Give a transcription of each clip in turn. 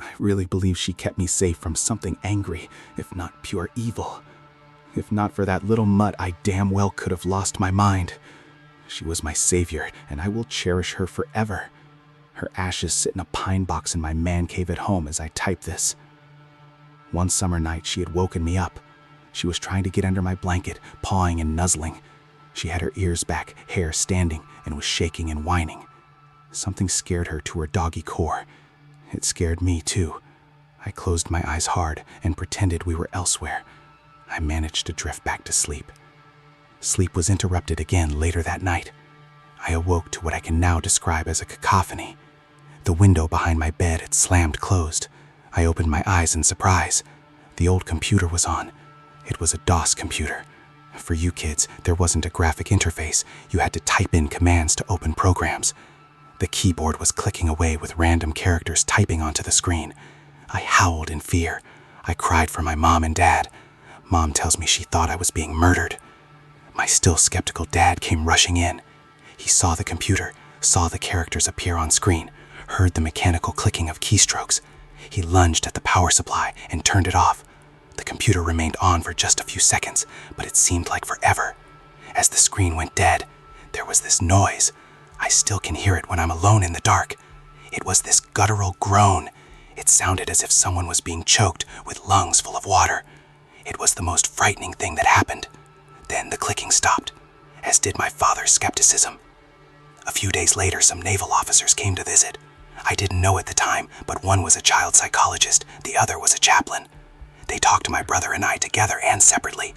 I really believe she kept me safe from something angry, if not pure evil. If not for that little mutt, I damn well could have lost my mind. She was my savior, and I will cherish her forever. Her ashes sit in a pine box in my man cave at home as I type this. One summer night, she had woken me up. She was trying to get under my blanket, pawing and nuzzling. She had her ears back, hair standing, and was shaking and whining. Something scared her to her doggy core. It scared me, too. I closed my eyes hard and pretended we were elsewhere. I managed to drift back to sleep. Sleep was interrupted again later that night. I awoke to what I can now describe as a cacophony. The window behind my bed had slammed closed. I opened my eyes in surprise. The old computer was on. It was a DOS computer. For you kids, there wasn't a graphic interface. You had to type in commands to open programs. The keyboard was clicking away with random characters typing onto the screen. I howled in fear. I cried for my mom and dad. Mom tells me she thought I was being murdered. My still skeptical dad came rushing in. He saw the computer, saw the characters appear on screen, heard the mechanical clicking of keystrokes. He lunged at the power supply and turned it off. The computer remained on for just a few seconds, but it seemed like forever. As the screen went dead, there was this noise. I still can hear it when I'm alone in the dark. It was this guttural groan. It sounded as if someone was being choked with lungs full of water. It was the most frightening thing that happened. Then the clicking stopped, as did my father's skepticism. A few days later, some naval officers came to visit. I didn't know at the time, but one was a child psychologist, the other was a chaplain. They talked to my brother and I together and separately.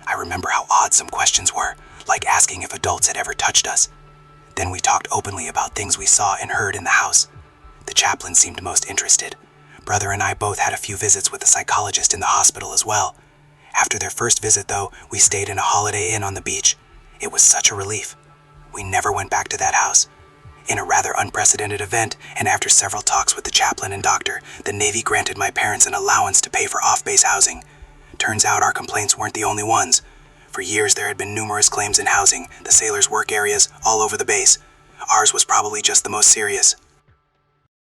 I remember how odd some questions were, like asking if adults had ever touched us. Then we talked openly about things we saw and heard in the house. The chaplain seemed most interested. Brother and I both had a few visits with the psychologist in the hospital as well. After their first visit, though, we stayed in a Holiday Inn on the beach. It was such a relief. We never went back to that house. In a rather unprecedented event, and after several talks with the chaplain and doctor, the Navy granted my parents an allowance to pay for off-base housing. Turns out our complaints weren't the only ones. For years there had been numerous claims in housing, the sailors' work areas, all over the base. Ours was probably just the most serious.